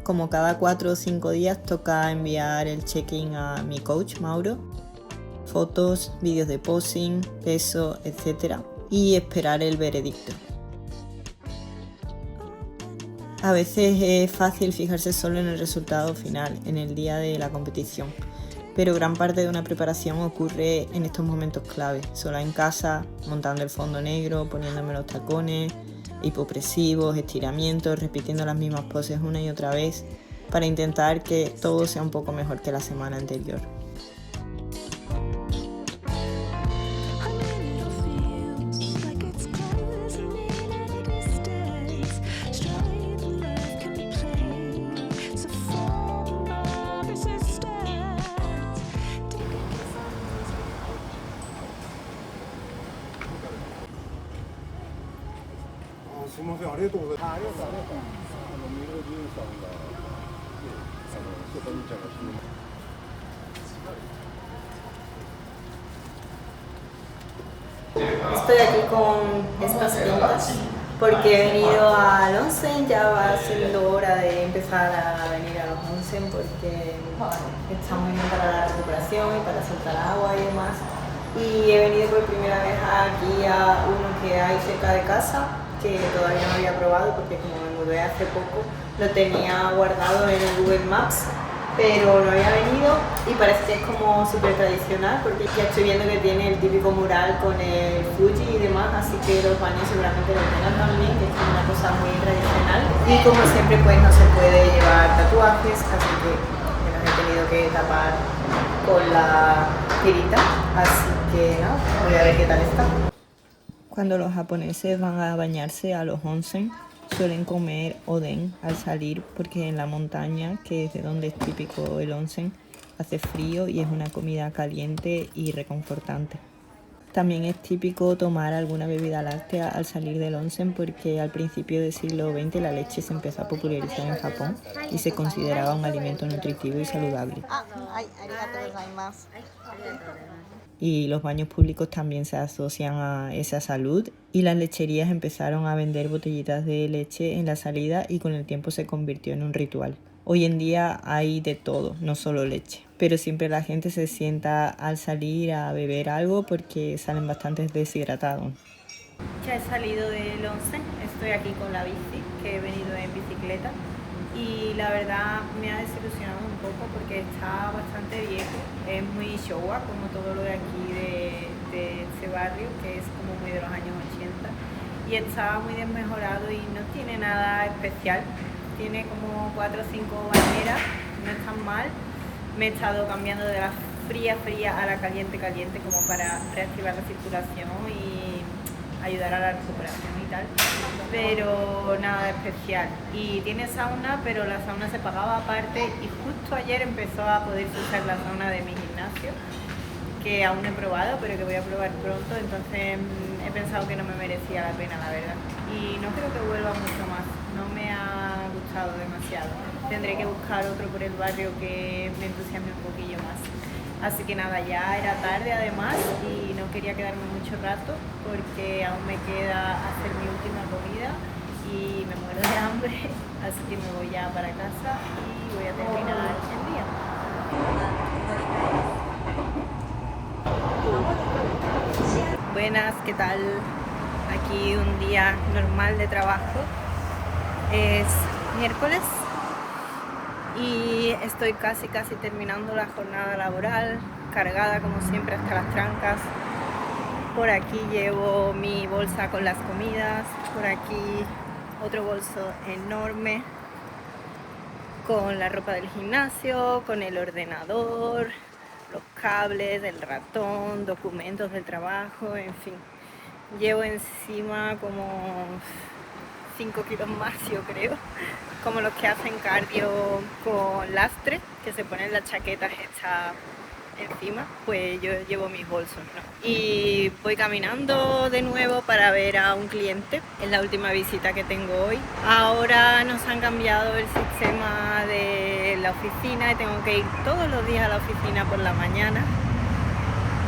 como cada 4 o 5 días toca enviar el check-in a mi coach Mauro, fotos, vídeos de posing, peso, etc. y esperar el veredicto. A veces es fácil fijarse solo en el resultado final, en el día de la competición, pero gran parte de una preparación ocurre en estos momentos clave, sola en casa, montando el fondo negro, poniéndome los tacones, hipopresivos, estiramientos, repitiendo las mismas poses una y otra vez para intentar que todo sea un poco mejor que la semana anterior. Estoy aquí con estas pintas porque he venido al onsen, ya va siendo hora de empezar a venir a los onsen porque está muy bien para la recuperación y para soltar agua y demás. Y he venido por primera vez aquí a uno que hay cerca de casa, que todavía no había probado porque como me mudé hace poco lo tenía guardado en el Google Maps, pero no había venido y parece que es como súper tradicional porque ya estoy viendo que tiene el típico mural con el Fuji y demás, así que los baños seguramente lo tengan también, que es como una cosa muy tradicional. Y como siempre pues no se puede llevar tatuajes, así que me los he tenido que tapar con la tirita, así que no, voy a ver qué tal está. Cuando los japoneses van a bañarse a los onsen, suelen comer oden al salir porque en la montaña, que es de donde es típico el onsen, hace frío y es una comida caliente y reconfortante. También es típico tomar alguna bebida láctea al salir del onsen porque al principio del siglo XX la leche se empezó a popularizar en Japón y se consideraba un alimento nutritivo y saludable. Y los baños públicos también se asocian a esa salud y las lecherías empezaron a vender botellitas de leche en la salida y con el tiempo se convirtió en un ritual. Hoy en día hay de todo, no solo leche, pero siempre la gente se sienta al salir a beber algo porque salen bastante deshidratados. Ya he salido del onsen, estoy aquí con la bici, que he venido en bicicleta y la verdad me ha desilusionado un poco porque está bastante viejo, es muy Showa como todo lo de aquí de este barrio, que es como muy de los años 80 y está muy desmejorado y no tiene nada especial. Tiene como 4 o 5 bañeras, no es tan mal. Me he estado cambiando de la fría a la caliente como para reactivar la circulación y ayudar a la recuperación y tal, pero nada especial. Y tiene sauna, pero la sauna se pagaba aparte y justo ayer empezó a poderse usar la sauna de mi gimnasio, que aún no he probado, pero que voy a probar pronto, entonces he pensado que no me merecía la pena, la verdad. Y no creo que vuelva mucho más, no me ha gustado demasiado. Tendré que buscar otro por el barrio que me entusiasme un poquillo más. Así que nada, ya era tarde además y no quería quedarme mucho rato porque aún me queda hacer mi última comida y me muero de hambre, así que me voy ya para casa y voy a terminar el día. Buenas, ¿qué tal? Aquí un día normal de trabajo. Es miércoles y estoy casi terminando la jornada laboral, cargada como siempre hasta las trancas. Por aquí llevo mi bolsa con las comidas, por aquí otro bolso enorme con la ropa del gimnasio, con el ordenador, los cables, el ratón, documentos del trabajo, en fin. Llevo encima como 5 kilos más, yo creo, como los que hacen cardio con lastre, que se ponen las chaquetas esta encima, pues yo llevo mis bolsos, ¿no? Y voy caminando de nuevo para ver a un cliente, es la última visita que tengo hoy. Ahora nos han cambiado el sistema de la oficina y tengo que ir todos los días a la oficina por la mañana,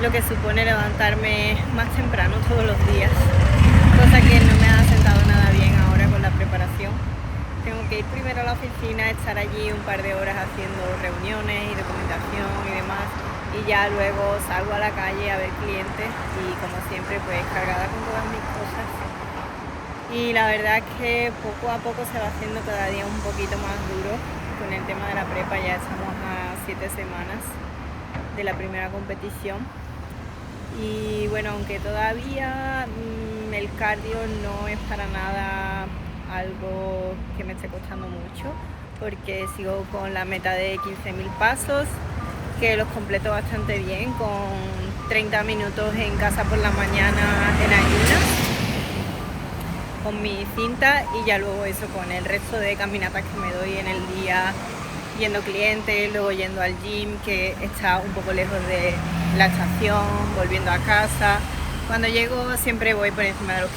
lo que supone levantarme más temprano todos los días, cosa que no me ha sentado nada bien ahora con la preparación. tengo que ir primero a la oficina, estar allí un par de horas haciendo reuniones y documentación y demás, y ya luego salgo a la calle a ver clientes y como siempre pues cargada con todas mis cosas. Y la verdad es que poco a poco se va haciendo cada día un poquito más duro con el tema de la prepa. Ya estamos a 7 semanas de la primera competición y bueno, aunque todavía el cardio no es para nada algo que me esté costando mucho, porque sigo con la meta de 15.000 pasos, que los completo bastante bien, con 30 minutos en casa por la mañana en ayunas, con mi cinta, y ya luego eso con el resto de caminatas que me doy en el día, yendo clientes, luego yendo al gym, que está un poco lejos de la estación, volviendo a casa. Cuando llego siempre voy por encima de los 15.000.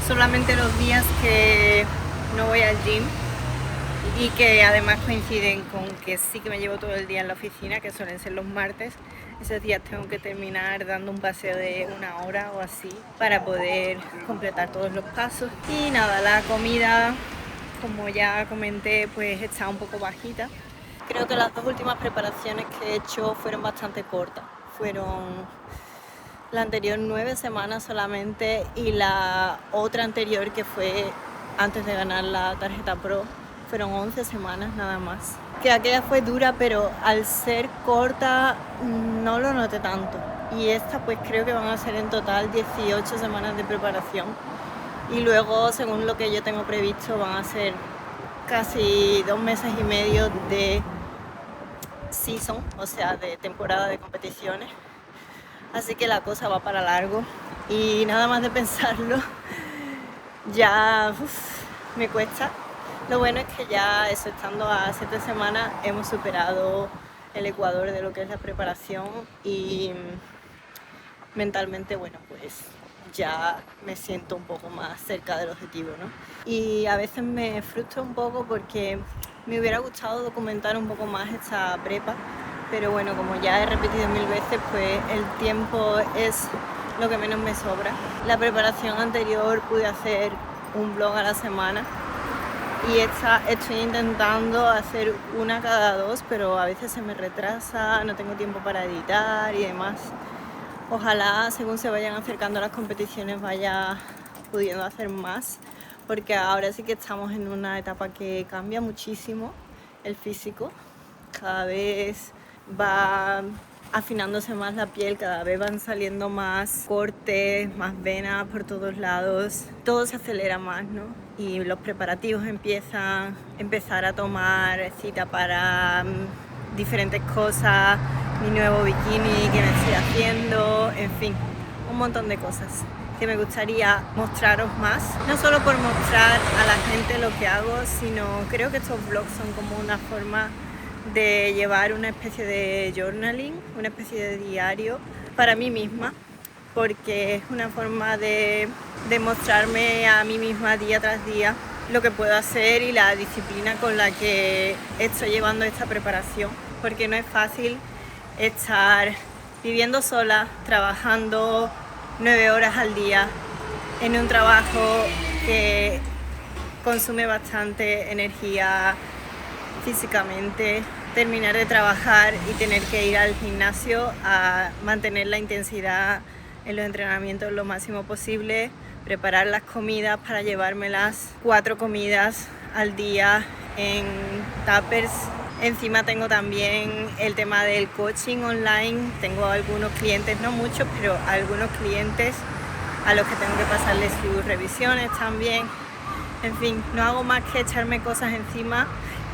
Solamente los días que no voy al gym y que además coinciden con que sí que me llevo todo el día en la oficina, que suelen ser los martes, esos días tengo que terminar dando un paseo de 1 hora o así para poder completar todos los pasos. Y nada, la comida, como ya comenté, pues está un poco bajita. Creo que las 2 últimas preparaciones que he hecho fueron bastante cortas. Fueron la anterior 9 semanas solamente y la otra anterior, que fue antes de ganar la tarjeta Pro, fueron 11 semanas nada más. Que aquella fue dura, pero al ser corta no lo noté tanto. Y esta pues creo que van a ser en total 18 semanas de preparación. Y luego, según lo que yo tengo previsto, van a ser casi 2 meses y medio de season, o sea, de temporada de competiciones. Así que la cosa va para largo y nada más de pensarlo ya me cuesta. Lo bueno es que ya eso, estando a 7 semanas, hemos superado el ecuador de lo que es la preparación y mentalmente, bueno, pues ya me siento un poco más cerca del objetivo, ¿no? Y a veces me frustra un poco porque me hubiera gustado documentar un poco más esta prepa, pero bueno, como ya he repetido 1000 veces, pues el tiempo es lo que menos me sobra. La preparación anterior pude hacer un vlog a la semana y estoy intentando hacer una cada 2, pero a veces se me retrasa, no tengo tiempo para editar y demás. Ojalá, según se vayan acercando las competiciones, vaya pudiendo hacer más, porque ahora sí que estamos en una etapa que cambia muchísimo el físico. Cada vez va afinándose más la piel, cada vez van saliendo más cortes, más venas por todos lados, todo se acelera más, ¿no? Y los preparativos empezar a tomar cita para diferentes cosas, mi nuevo bikini que me estoy haciendo, en fin, un montón de cosas que me gustaría mostraros más, no solo por mostrar a la gente lo que hago, sino creo que estos vlogs son como una forma de llevar una especie de journaling, una especie de diario para mí misma, porque es una forma de mostrarme a mí misma día tras día lo que puedo hacer y la disciplina con la que estoy llevando esta preparación, porque no es fácil estar viviendo sola, trabajando 9 horas al día en un trabajo que consume bastante energía físicamente, terminar de trabajar y tener que ir al gimnasio a mantener la intensidad en los entrenamientos lo máximo posible, preparar las comidas para llevármelas 4 comidas al día en tuppers. Encima tengo también el tema del coaching online, tengo algunos clientes, no muchos, pero algunos clientes a los que tengo que pasarles sus revisiones también. En fin, no hago más que echarme cosas encima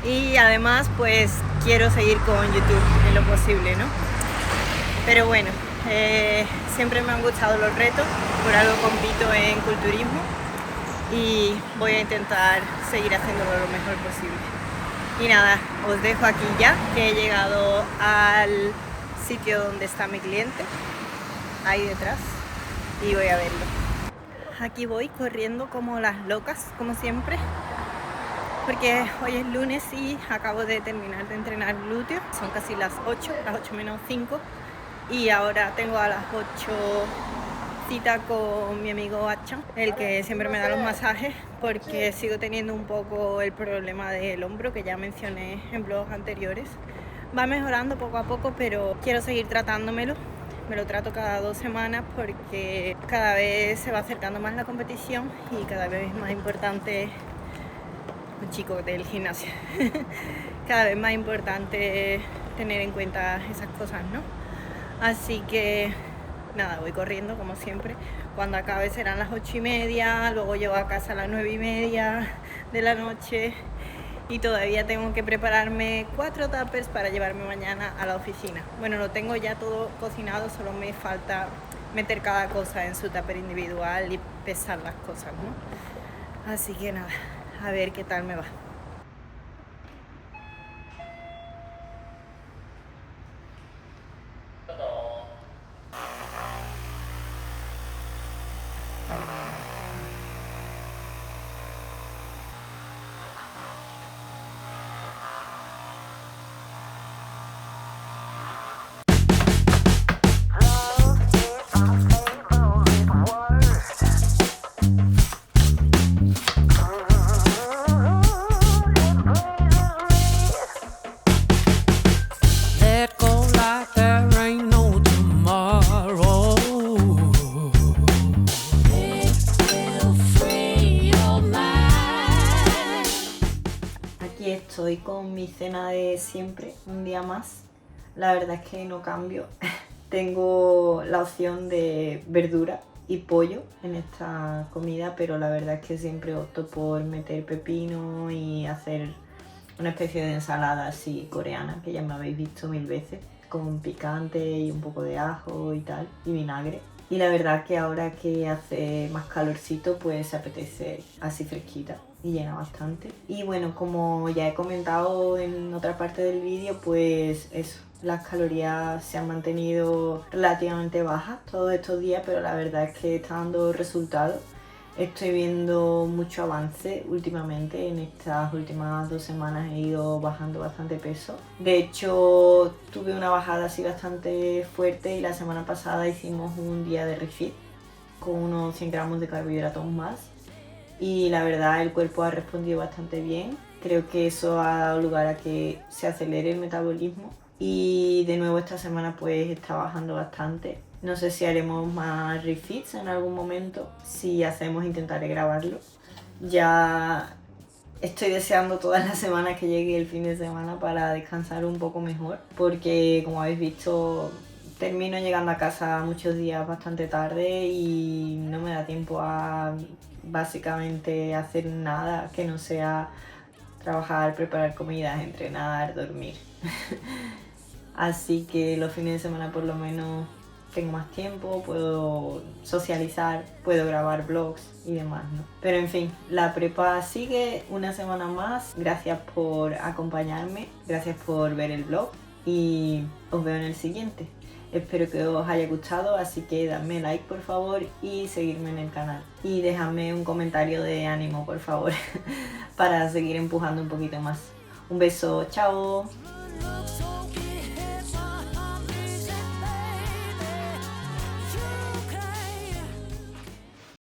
y además pues quiero seguir con YouTube en lo posible, ¿no? Pero bueno, siempre me han gustado los retos, por algo compito en culturismo y voy a intentar seguir haciéndolo lo mejor posible. Y nada, os dejo aquí ya, que he llegado al sitio donde está mi cliente, ahí detrás, y voy a verlo. Aquí voy corriendo como las locas, como siempre, porque hoy es lunes y acabo de terminar de entrenar glúteo. Son casi las 8 menos 5, y ahora tengo a las cita con mi amigo Achan, el que siempre me da los masajes, porque sigo teniendo un poco el problema del hombro que ya mencioné en blogs anteriores. Va mejorando poco a poco, pero quiero seguir tratándomelo. Me lo trato cada 2 semanas porque cada vez se va acercando más la competición y cada vez es más importante, un chico del gimnasio, cada vez más importante tener en cuenta esas cosas, ¿no? Así que nada, voy corriendo como siempre. Cuando acabe serán las 8:30, luego llego a casa a las 9:30 de la noche y todavía tengo que prepararme 4 tuppers para llevarme mañana a la oficina. Bueno, lo tengo ya todo cocinado, solo me falta meter cada cosa en su tupper individual y pesar las cosas, ¿no? Así que nada, a ver qué tal me va. Aquí estoy con mi cena de siempre, un día más. La verdad es que no cambio. Tengo la opción de verdura y pollo en esta comida, pero la verdad es que siempre opto por meter pepino y hacer una especie de ensalada así coreana, que ya me habéis visto 1000 veces, con picante y un poco de ajo y tal, y vinagre. Y la verdad que ahora que hace más calorcito, pues se apetece así fresquita y llena bastante. Y bueno, como ya he comentado en otra parte del vídeo, pues eso, las calorías se han mantenido relativamente bajas todos estos días, pero la verdad es que está dando resultados. Estoy viendo mucho avance últimamente. En estas últimas 2 semanas he ido bajando bastante peso. De hecho, tuve una bajada así bastante fuerte y la semana pasada hicimos un día de refit con unos 100 gramos de carbohidratos más. Y la verdad el cuerpo ha respondido bastante bien. Creo que eso ha dado lugar a que se acelere el metabolismo. Y de nuevo esta semana pues está bajando bastante. No sé si haremos más refits en algún momento. Si hacemos, intentaré grabarlo. Ya estoy deseando todas las semanas que llegue el fin de semana para descansar un poco mejor, porque como habéis visto termino llegando a casa muchos días bastante tarde y no me da tiempo a básicamente hacer nada que no sea trabajar, preparar comidas, entrenar, dormir. Así que los fines de semana por lo menos tengo más tiempo, puedo socializar, puedo grabar vlogs y demás, ¿no? Pero en fin, la prepa sigue una semana más. Gracias por acompañarme, gracias por ver el vlog y os veo en el siguiente. Espero que os haya gustado, así que dadme like por favor y seguirme en el canal. Y dejadme un comentario de ánimo por favor para seguir empujando un poquito más. Un beso, chao.